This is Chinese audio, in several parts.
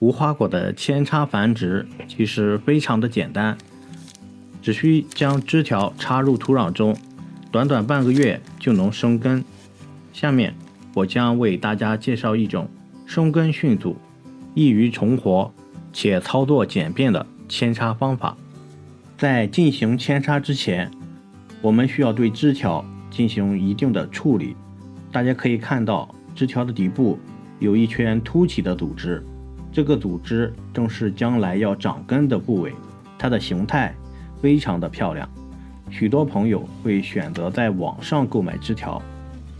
无花果的扦插繁殖其实非常的简单，只需将枝条插入土壤中，短短半个月就能生根。下面我将为大家介绍一种生根迅速、易于重活且操作简便的扦插方法。在进行扦插之前，我们需要对枝条进行一定的处理。大家可以看到枝条的底部有一圈凸起的组织，这个组织正是将来要长根的部位，它的形态非常的漂亮。许多朋友会选择在网上购买枝条，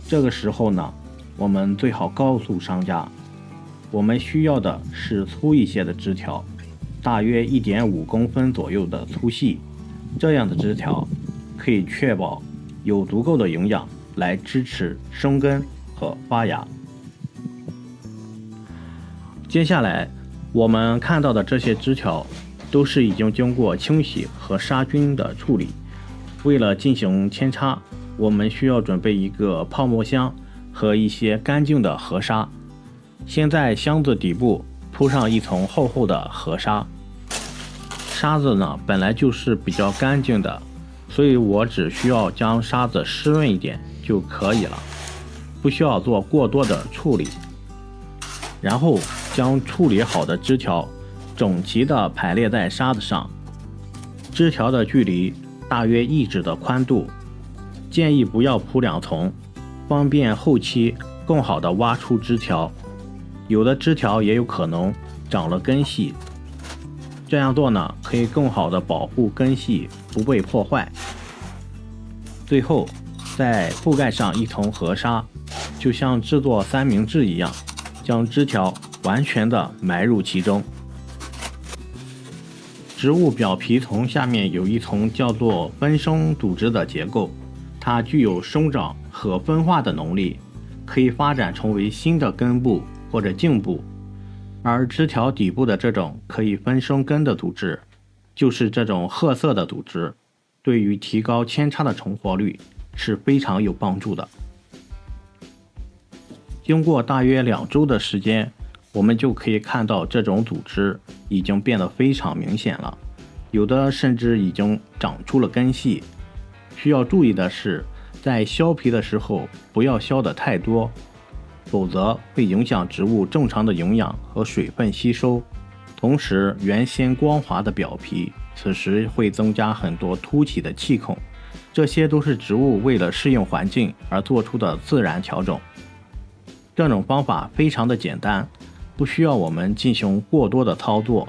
这个时候呢，我们最好告诉商家，我们需要的是粗一些的枝条，大约1.5公分左右的粗细，这样的枝条可以确保有足够的营养来支持生根和发芽。接下来我们看到的这些枝条都是已经经过清洗和杀菌的处理。为了进行扦插，我们需要准备一个泡沫箱和一些干净的河沙。先在箱子底部铺上一层厚厚的河沙，沙子呢本来就是比较干净的，所以我只需要将沙子湿润一点就可以了，不需要做过多的处理。然后将处理好的枝条整齐地排列在沙子上，枝条的距离大约1指的宽度，建议不要铺2层，方便后期更好地挖出枝条。有的枝条也有可能长了根系，这样做呢，可以更好地保护根系不被破坏。最后再覆盖上一层河沙，就像制作三明治一样，将枝条完全的埋入其中。植物表皮层下面有一层叫做分生组织的结构，它具有生长和分化的能力，可以发展成为新的根部或者茎部。而枝条底部的这种可以分生根的组织，就是这种褐色的组织，对于提高扦插的成活率是非常有帮助的。经过大约2周的时间，我们就可以看到这种组织已经变得非常明显了，有的甚至已经长出了根系。需要注意的是，在削皮的时候不要削得太多，否则会影响植物正常的营养和水分吸收。同时，原先光滑的表皮此时会增加很多凸起的气孔，这些都是植物为了适应环境而做出的自然调整。这种方法非常的简单，不需要我们进行过多的操作，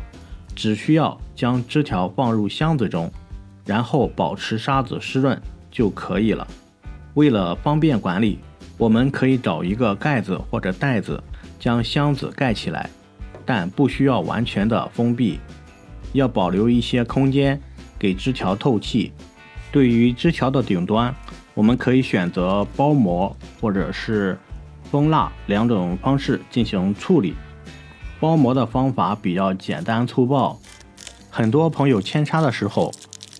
只需要将枝条放入箱子中，然后保持沙子湿润就可以了。为了方便管理，我们可以找一个盖子或者袋子将箱子盖起来，但不需要完全的封闭，要保留一些空间给枝条透气。对于枝条的顶端，我们可以选择包膜或者是蜂蜡2种方式进行处理。包膜的方法比较简单粗暴，很多朋友扦插的时候，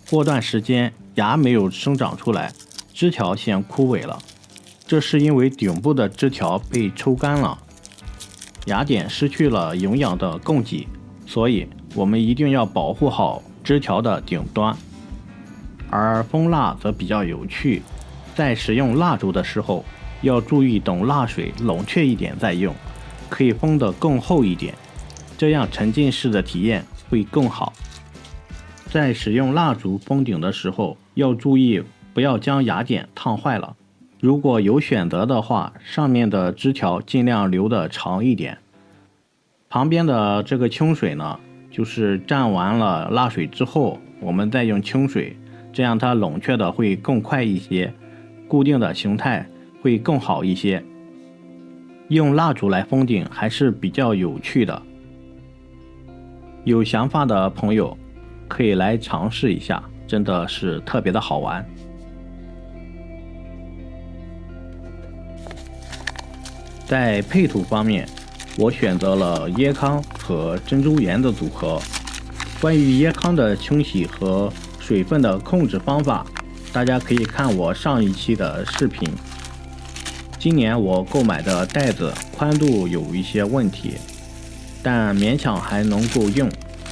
过段时间芽没有生长出来，枝条先枯萎了，这是因为顶部的枝条被抽干了，芽点失去了营养的供给，所以我们一定要保护好枝条的顶端。而蜂蜡则比较有趣，在使用蜡烛的时候，要注意等蜡水冷却一点再用，可以封得更厚一点，这样沉浸式的体验会更好。在使用蜡烛封顶的时候，要注意不要将芽点烫坏了。如果有选择的话，上面的枝条尽量留得长一点。旁边的这个清水呢，就是蘸完了蜡水之后，我们再用清水，这样它冷却的会更快一些，固定的形态会更好一些。用蜡烛来封顶还是比较有趣的，有想法的朋友可以来尝试一下，真的是特别的好玩。在配土方面，我选择了椰糠和珍珠岩的组合。关于椰糠的清洗和水分的控制方法，大家可以看我上一期的视频。今年我购买的袋子宽度有一些问题，但勉强还能够用。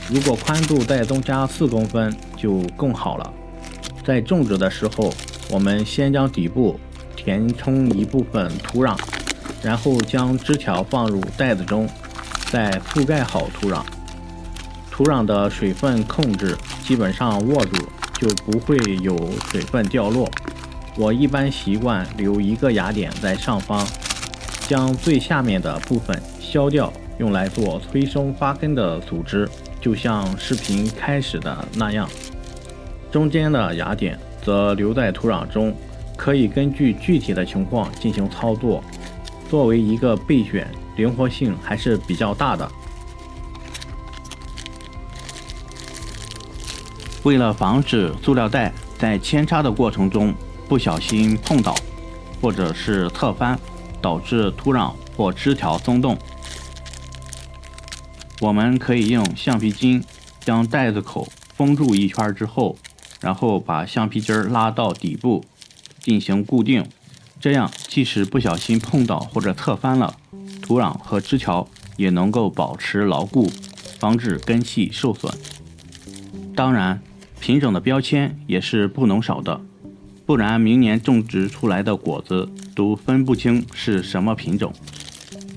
如果宽度再增加4公分就更好了。在种植的时候，我们先将底部填充一部分土壤，然后将枝条放入袋子中，再覆盖好土壤。土壤的水分控制基本上握住，就不会有水分掉落。我一般习惯留1个芽点在上方，将最下面的部分削掉，用来做催生发根的组织，就像视频开始的那样。中间的芽点则留在土壤中，可以根据具体的情况进行操作。作为一个备选，灵活性还是比较大的。为了防止塑料袋在扦插的过程中不小心碰倒或者是侧翻，导致土壤或枝条松动，我们可以用橡皮筋将袋子口封住一圈之后，然后把橡皮筋拉到底部进行固定，这样即使不小心碰倒或者侧翻了，土壤和枝条也能够保持牢固，防止根系受损。当然，品种的标签也是不能少的，不然明年种植出来的果子都分不清是什么品种。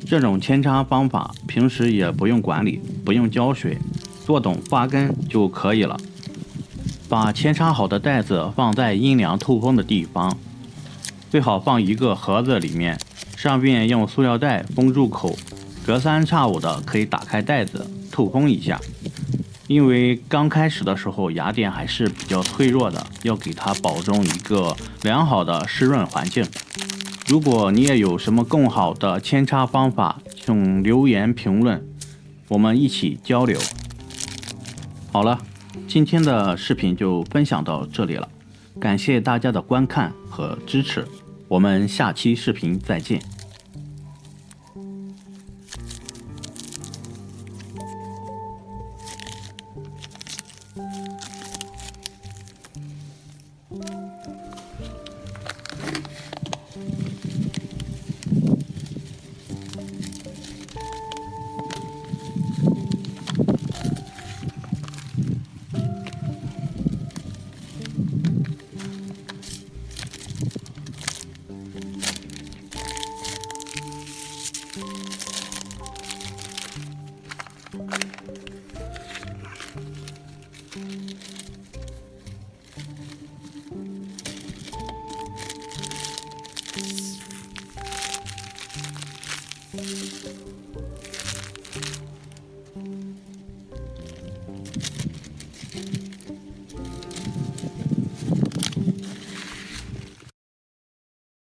这种扦插方法平时也不用管理，不用浇水，做懂发根就可以了。把扦插好的袋子放在阴凉透风的地方，最好放一个盒子里面，上面用塑料袋封住口，隔三差五的可以打开袋子透风一下。因为刚开始的时候芽点还是比较脆弱的，要给它保证一个良好的湿润环境。如果你也有什么更好的扦插方法，请留言评论，我们一起交流。好了，今天的视频就分享到这里了，感谢大家的观看和支持，我们下期视频再见。